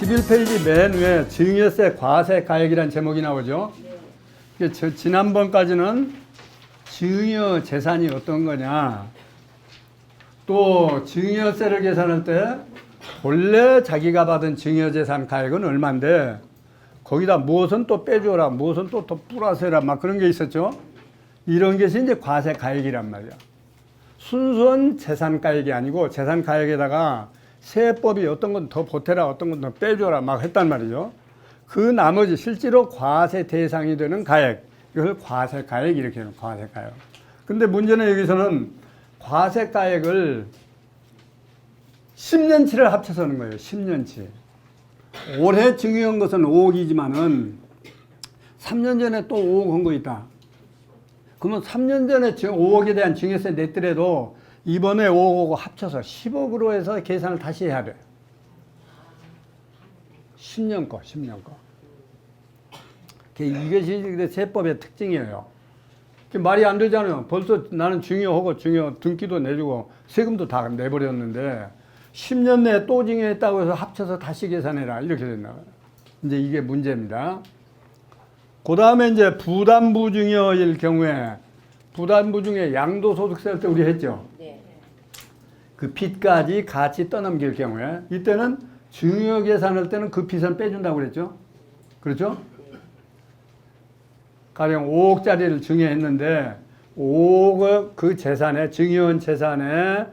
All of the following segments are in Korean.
11페이지 맨 위에 증여세 과세 가액이라는 제목이 나오죠. 지난번까지는 증여 재산이 어떤 거냐, 또 증여세를 계산할 때 본래 자기가 받은 증여재산 가액은 얼마인데 거기다 무엇은 또 빼줘라, 무엇은 또 플러스 해라, 막 그런 게 있었죠. 이런 것이 이제 과세 가액이란 말이야. 순수한 재산 가액이 아니고 재산 가액에다가 세법이 어떤 건 더 보태라, 어떤 건 더 빼줘라 막 했단 말이죠. 그 나머지 실제로 과세 대상이 되는 가액, 이걸 과세 가액 이렇게 해요. 과세 가액. 근데 문제는 여기서는 과세 가액을 10년치를 합쳐서 하는 거예요. 10년치. 올해 증여한 것은 5억이지만은 3년 전에 또 5억 한 거 있다. 그러면 3년 전에 5억에 대한 증여세 냈더라도 이번에 5억하고 합쳐서 10억으로 해서 계산을 다시 해야 돼. 10년 거, 10년 거. 이것이 세법의 특징이에요. 말이 안 되잖아요. 벌써 나는 증여하고 증여 등기도 내주고 세금도 다 내버렸는데 10년 내에 또 증여했다고 해서 합쳐서 다시 계산해라. 이렇게 된다. 이제 이게 문제입니다. 그 다음에 이제 부담부 증여일 경우에, 부담부 중에 양도소득세 할 때 우리 했죠. 네. 그 빚까지 같이 떠넘길 경우에, 이때는 증여 계산할 때는 그 빚은 빼준다고 그랬죠. 그렇죠? 가령 5억짜리를 증여했는데 5억 그 재산에, 증여한 재산에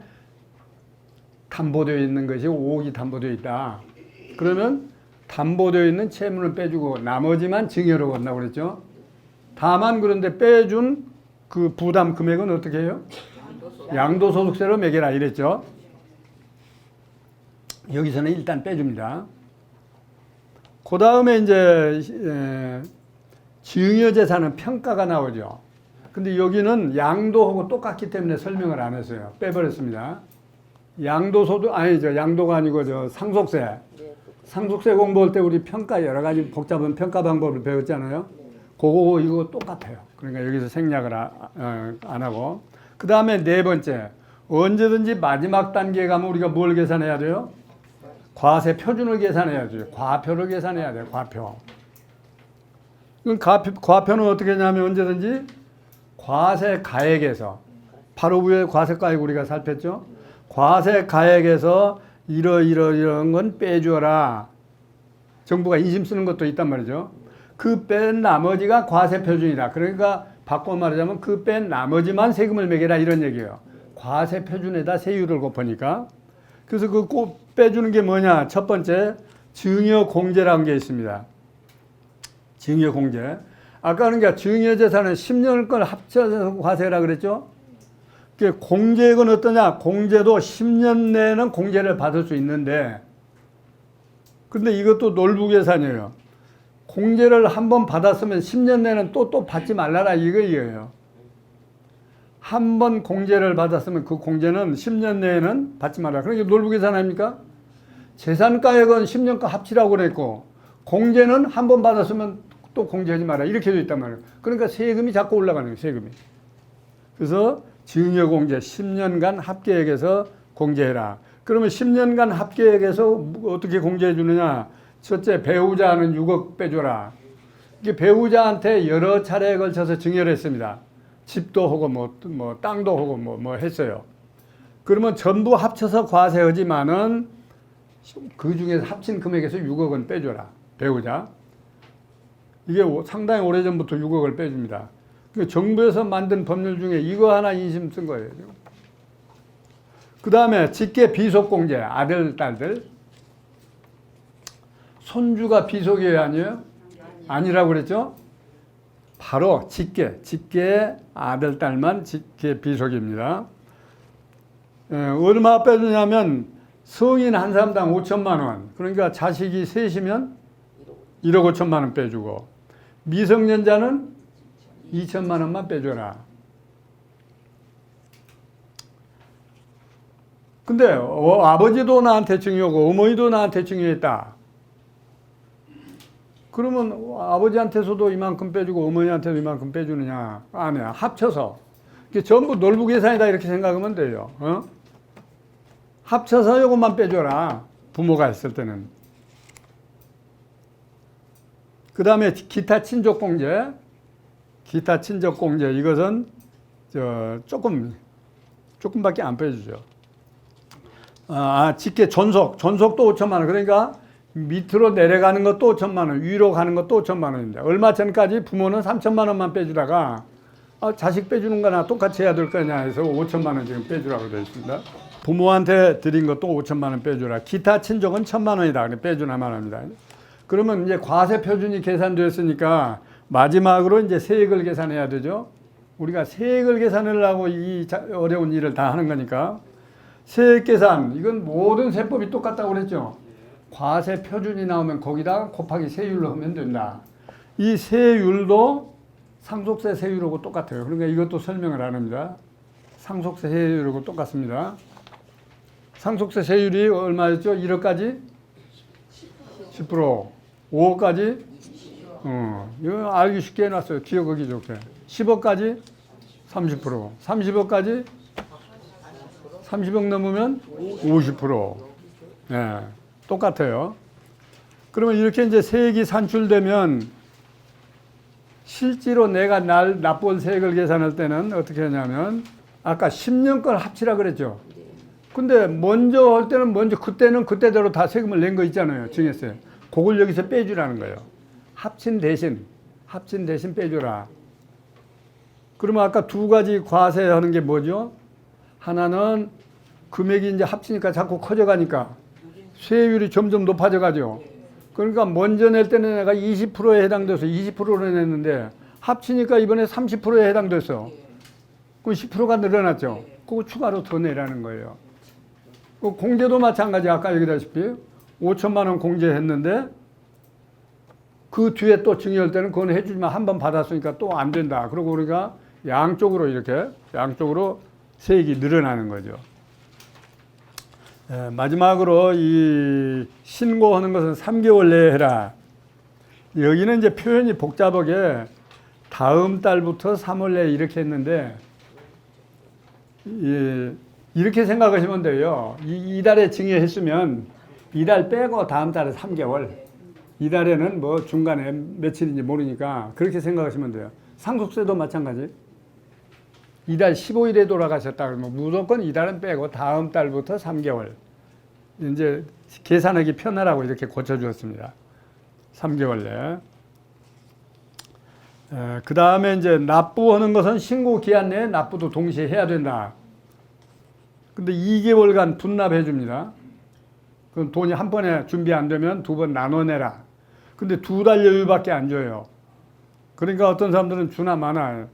담보되어 있는 것이 5억이 담보되어 있다. 그러면 담보되어 있는 채무를 빼주고 나머지만 증여로 간다고 그랬죠. 다만 그런데 빼준 그 부담 금액은 어떻게 해요? 양도소득세로 매겨라 이랬죠. 여기서는 일단 빼줍니다. 그 다음에 이제 증여재산은 평가가 나오죠. 근데 여기는 양도하고 똑같기 때문에 설명을 안 했어요. 빼버렸습니다. 양도소득, 아니죠. 양도가 아니고 상속세. 상속세 공부할 때 우리 평가 여러 가지 복잡한 평가 방법을 배웠잖아요. 그거 이거 똑같아요. 그러니까 여기서 생략을 안 하고. 그 다음에 네 번째, 언제든지 마지막 단계에 가면 우리가 뭘 계산해야 돼요? 과세 표준을 계산해야 돼요. 과표를 계산해야 돼요. 과표. 과표는 어떻게 하냐면 언제든지 과세 가액에서, 바로 위에 과세 가액 우리가 살폈죠. 과세 가액에서 이런 건 빼줘라. 정부가 인심 쓰는 것도 있단 말이죠. 그 뺀 나머지가 과세 표준이다. 그러니까 바꿔 말하자면 그 뺀 나머지만 세금을 매겨라 이런 얘기예요. 과세 표준에다 세율을 곱하니까. 그래서 그 꼭 빼주는 게 뭐냐? 첫 번째, 증여공제라는 게 있습니다. 증여공제. 아까는 그러니까 증여재산은 10년 걸 합쳐서 과세라 그랬죠? 공제액은 어떠냐? 공제도 10년 내에는 공제를 받을 수 있는데, 근데 이것도 놀부계산이에요. 공제를 한번 받았으면 10년 내에는 또 받지 말라라 이거예요. 한 번 공제를 받았으면 그 공제는 10년 내에는 받지 말라. 그러니까 놀부계산 아닙니까? 재산가액은 10년 거 합치라고 그랬고, 공제는 한 번 받았으면 또 공제하지 마라. 이렇게 돼 있단 말이에요. 그러니까 세금이 자꾸 올라가는 거예요, 세금이. 그래서 증여공제 10년간 합계액에서 공제해라. 그러면 10년간 합계액에서 어떻게 공제해 주느냐? 첫째, 배우자는 6억 빼줘라. 이게 배우자한테 여러 차례에 걸쳐서 증여를 했습니다. 집도 하고 뭐 땅도 하고 뭐 했어요. 그러면 전부 합쳐서 과세하지만은 그 중에서 합친 금액에서 6억은 빼줘라. 배우자. 이게 상당히 오래전부터 6억을 빼줍니다. 정부에서 만든 법률 중에 이거 하나 인심 쓴 거예요. 그 다음에 직계 비속공제, 아들, 딸들. 손주가 비속이 아니에요? 아니라고 그랬죠? 바로 직계 아들, 딸만 직계 비속입니다. 얼마 빼주냐면 성인 한 사람당 5천만 원. 그러니까 자식이 셋이면 1억 5천만 원 빼주고, 미성년자는 2천만 원만 빼줘라. 근데 아버지도 나한테 증여하고 어머니도 나한테 증여했다. 그러면 아버지한테서도 이만큼 빼주고 어머니한테도 이만큼 빼주느냐? 아니야. 합쳐서. 이게 전부 놀부 계산이다 이렇게 생각하면 돼요. 합쳐서 이것만 빼줘라. 부모가 했을 때는. 그 다음에 기타 친족공제. 기타 친족공제. 이것은 조금밖에 안 빼주죠. 직계 존속도 5천만 원. 그러니까 밑으로 내려가는 것도 5천만 원, 위로 가는 것도 5천만 원입니다. 얼마 전까지 부모는 3천만 원만 빼주다가 자식 빼주는 거나 똑같이 해야 될 거냐 해서 5천만 원 지금 빼주라고 되어 있습니다. 부모한테 드린 것도 5천만 원 빼주라. 기타 친족은 1,000만 원이다. 빼주나만 합니다. 그러면 이제 과세 표준이 계산되었으니까 마지막으로 이제 세액을 계산해야 되죠. 우리가 세액을 계산을 하고 이 어려운 일을 다 하는 거니까 세액 계산, 이건 모든 세법이 똑같다고 그랬죠. 과세 표준이 나오면 거기다 곱하기 세율로 하면 된다. 이 세율도 상속세 세율하고 똑같아요. 그러니까 이것도 설명을 안 합니다. 상속세 세율하고 똑같습니다. 상속세 세율이 얼마였죠? 1억까지? 10%. 5억까지? 이거 알기 쉽게 해놨어요. 기억하기 좋게. 10억까지? 30%. 30억까지? 30억 넘으면 50%. 네, 똑같아요. 그러면 이렇게 이제 세액이 산출되면 실제로 내가 납부할 세액을 계산할 때는 어떻게 하냐면 아까 10년 걸 합치라 그랬죠. 근데 먼저 할 때는 그때는 그때대로 다 세금을 낸 거 있잖아요. 증여세. 그걸 여기서 빼주라는 거예요. 합친 대신 빼주라. 그러면 아까 두 가지 과세하는 게 뭐죠? 하나는 금액이 이제 합치니까 자꾸 커져가니까 세율이 점점 높아져가죠. 그러니까 먼저 낼 때는 내가 20%에 해당돼서 20%를 냈는데 합치니까 이번에 30%에 해당됐어. 그럼 10%가 늘어났죠. 그거 추가로 더 내라는 거예요. 그 공제도 마찬가지. 아까 얘기했다시피 5천만 원 공제했는데 그 뒤에 또 증여할 때는 그건 해주지만 한 번 받았으니까 또 안 된다. 그러고 우리가 양쪽으로 세액이 늘어나는 거죠. 마지막으로 이 신고하는 것은 3개월 내에 해라. 여기는 이제 표현이 복잡하게 다음 달부터 3월 내에 이렇게 했는데 이렇게 생각하시면 돼요. 이달에 증여했으면 이달 빼고 다음 달에 3개월. 이달에는 뭐 중간에 며칠인지 모르니까 그렇게 생각하시면 돼요. 상속세도 마찬가지. 이달 15일에 돌아가셨다 그러면 무조건 이달은 빼고 다음 달부터 3개월. 이제 계산하기 편하라고 이렇게 고쳐주었습니다. 3개월 내. 그 다음에 이제 납부하는 것은 신고 기한 내에 납부도 동시에 해야 된다. 근데 2개월간 분납해 줍니다. 그럼 돈이 한 번에 준비 안 되면 2번 나눠내라. 근데 2달 여유밖에 안 줘요. 그러니까 어떤 사람들은 주나 마나.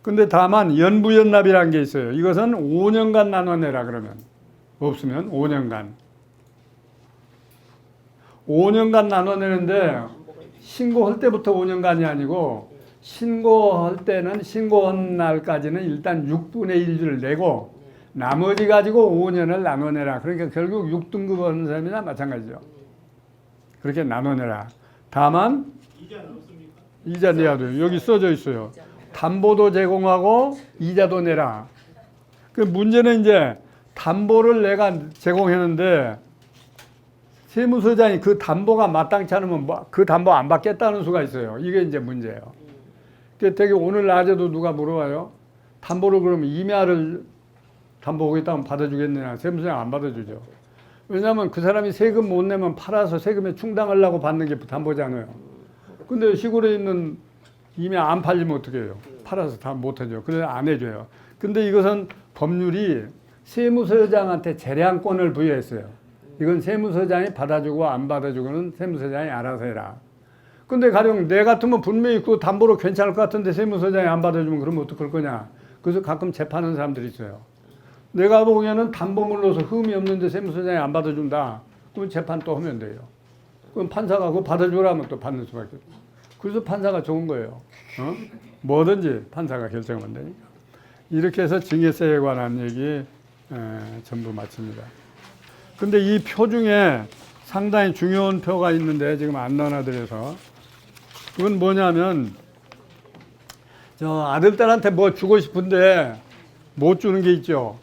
근데 다만 연부연납이라는 게 있어요. 이것은 5년간 나눠내라 그러면. 없으면 5년간. 5년간 나눠내는데 신고할 때부터 5년간이 아니고 신고할 때는 신고한 날까지는 일단 6분의 1을 내고 나머지 가지고 5년을 나눠내라. 그러니까 결국 6등급 하는 사람이나 마찬가지죠. 그렇게 나눠내라. 다만 이자 내야 돼요. 여기 써져 있어요. 담보도 제공하고 이자도 내라. 그 문제는 이제 담보를 내가 제공했는데 세무서장이 그 담보가 마땅치 않으면 그 담보 안 받겠다는 수가 있어요. 이게 이제 문제예요. 되게 오늘 낮에도 누가 물어봐요. 담보를 그러면 임야를 담보 오겠다면 받아주겠느냐. 세무서장 안 받아주죠. 왜냐하면 그 사람이 세금 못 내면 팔아서 세금에 충당하려고 받는 게 담보잖아요. 근데 시골에 있는 임야 안 팔리면 어떻게 해요? 팔아서 다 못하죠. 그래서 안 해줘요. 근데 이것은 법률이 세무서장한테 재량권을 부여했어요. 이건 세무서장이 받아주고 안 받아주고는 세무서장이 알아서 해라. 근데 가령 내 같으면 분명히 그 담보로 괜찮을 것 같은데 세무서장이 안 받아주면 그러면 어떡할 거냐. 그래서 가끔 재판하는 사람들이 있어요. 내가 보기에는 담보물로서 흠이 없는데 세무서장이 안 받아준다. 그럼 재판 또 하면 돼요. 그럼 판사가 그거 받아주라면 또 받는 수밖에 없어요. 그래서 판사가 좋은 거예요. 뭐든지 판사가 결정하면 되니까. 이렇게 해서 증여세에 관한 얘기 전부 마칩니다. 근데 이 표 중에 상당히 중요한 표가 있는데 지금 안 넣어놔드려서 그건 뭐냐면 저 아들딸한테 뭐 주고 싶은데 못 주는 게 있죠.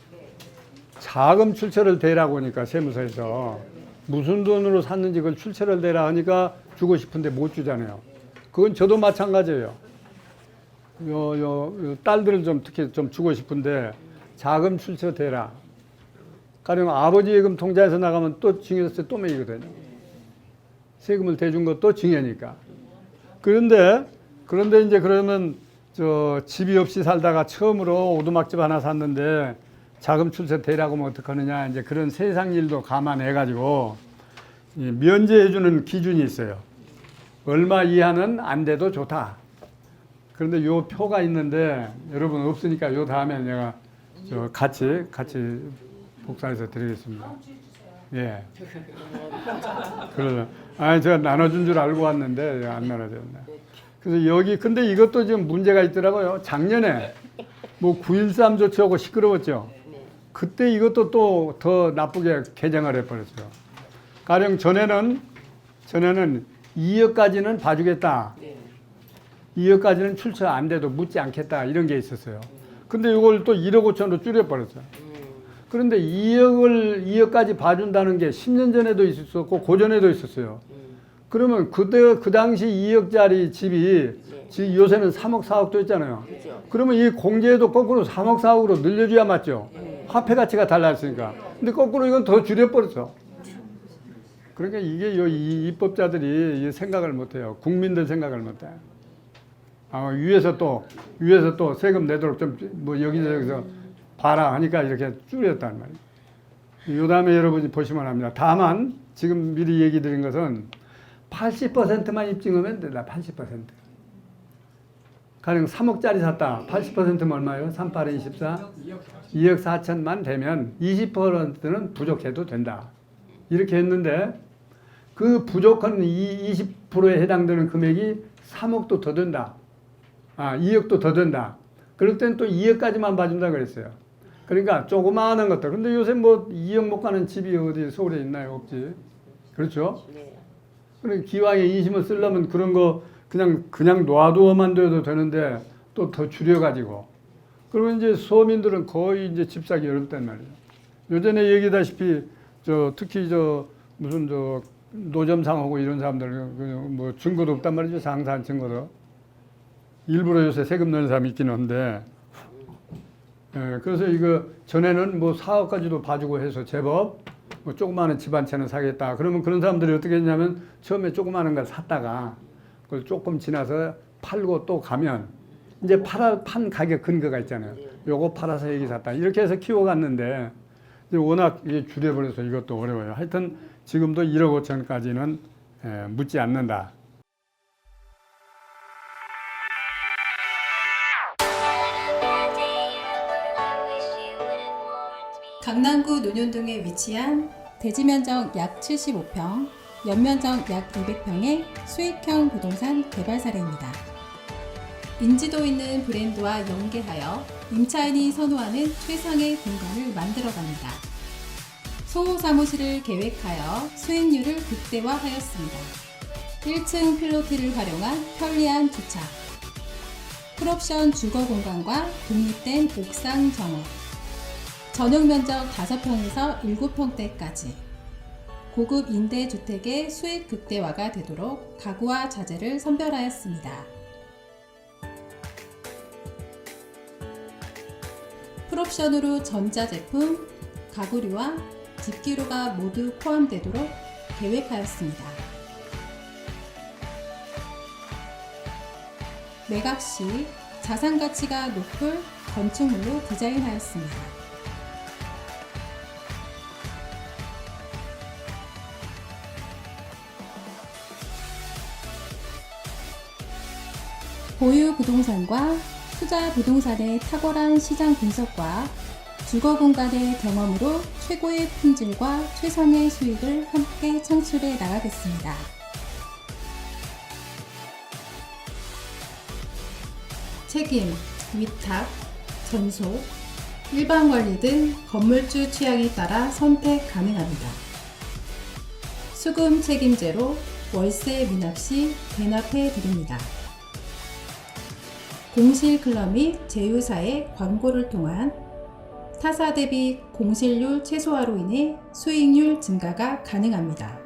자금 출처를 대라고 하니까 세무서에서 무슨 돈으로 샀는지 그걸 출처를 대라 하니까 주고 싶은데 못 주잖아요. 그건 저도 마찬가지예요. 요 딸들을 좀 특히 좀 주고 싶은데 자금 출처대라. 가령 아버지 예금 통장에서 나가면 또 증여세 또 매기거든요. 세금을 대준 것도 증여니까. 그런데 이제 그러면 저 집이 없이 살다가 처음으로 오두막집 하나 샀는데 자금 출세 대라고 하면 어떡하느냐. 이제 그런 세상 일도 감안해가지고 면제해주는 기준이 있어요. 얼마 이하는 안 돼도 좋다. 그런데 요 표가 있는데 여러분 없으니까 요 다음에 내가 저 같이 복사해서 드리겠습니다. 예. 그래서 제가 나눠준 줄 알고 왔는데 안 나눠줬네. 그래서 여기 근데 이것도 지금 문제가 있더라고요. 작년에 뭐 9.13 조치하고 시끄러웠죠. 그때 이것도 또 더 나쁘게 개정을 해버렸어요. 가령 전에는 2억까지는 봐주겠다. 2억까지는 출처 안 돼도 묻지 않겠다. 이런 게 있었어요. 근데 이걸 또 1억 5천으로 줄여버렸어요. 그런데 2억까지 봐준다는 게 10년 전에도 있었고 고전에도 있었어요. 그러면 그 당시 2억짜리 집이 요새는 3억 4억도 있잖아요. 그러면 이 공제도 거꾸로 3억 4억으로 늘려줘야 맞죠. 화폐 가치가 달랐으니까. 근데 거꾸로 이건 더 줄여버렸어. 그러니까 이게 이 입법자들이 생각을 못해요. 국민들 생각을 못해요. 위에서 또 세금 내도록 좀 뭐 여기서 봐라 하니까 이렇게 줄였단 말이에요. 요 다음에 여러분이 보시면 합니다. 다만 지금 미리 얘기 드린 것은 80%만 입증하면 된다. 80%. 가령 3억짜리 샀다. 80%면 얼마예요? 3, 8, 24? 2억 4천만 되면 20%는 부족해도 된다. 이렇게 했는데 그 부족한 20%에 해당되는 금액이 3억도 더 든다. 2억도 더 든다. 그럴 땐 또 2억까지만 봐준다 그랬어요. 그러니까 조그마한 것들. 근데 요새 뭐 2억 못 가는 집이 어디 서울에 있나요? 없지. 그렇죠? 그러니까 기왕에 인심을 쓰려면 그런 거 그냥 놔두어만 둬도 되는데 또 더 줄여가지고. 그러면 이제 서민들은 거의 이제 집 사기 어렵단 말이에요. 요전에 얘기다시피 특히 무슨 노점상하고 이런 사람들 뭐 증거도 없단 말이죠. 장사한 증거도. 일부러 요새 세금 내는 사람이 있긴 한데. 그래서 이거 전에는 뭐 4억까지도 봐주고 해서 제법 뭐 조그마한 집 한 채는 사겠다. 그러면 그런 사람들이 어떻게 했냐면 처음에 조그마한 걸 샀다가 그걸 조금 지나서 팔고 또 가면 이제 판 가격 근거가 있잖아요. 요거 팔아서 여기 샀다. 이렇게 해서 키워갔는데 이제 워낙 이게 줄여버려서 이것도 어려워요. 하여튼 지금도 1억 5천까지는 묻지 않는다. 강남구 논현동에 위치한 대지면적 약 75평, 연면적 약 200평의 수익형 부동산 개발 사례입니다. 인지도 있는 브랜드와 연계하여 임차인이 선호하는 최상의 공간을 만들어갑니다. 소호 사무실을 계획하여 수익률을 극대화하였습니다. 1층 필로티를 활용한 편리한 주차, 풀옵션 주거 공간과 독립된 옥상 정원, 전용 면적 5평에서 7평대까지 고급 임대주택의 수익 극대화가 되도록 가구와 자재를 선별하였습니다. 풀옵션으로 전자제품, 가구류와 집기류가 모두 포함되도록 계획하였습니다. 매각 시 자산가치가 높을 건축물로 디자인하였습니다. 보유 부동산과 투자 부동산의 탁월한 시장 분석과 주거 공간의 경험으로 최고의 품질과 최상의 수익을 함께 창출해 나가겠습니다. 책임, 위탁, 전소, 일반 관리 등 건물주 취향에 따라 선택 가능합니다. 수금 책임제로 월세 미납 시 대납해 드립니다. 공실 클럽 및 제휴사의 광고를 통한 타사 대비 공실률 최소화로 인해 수익률 증가가 가능합니다.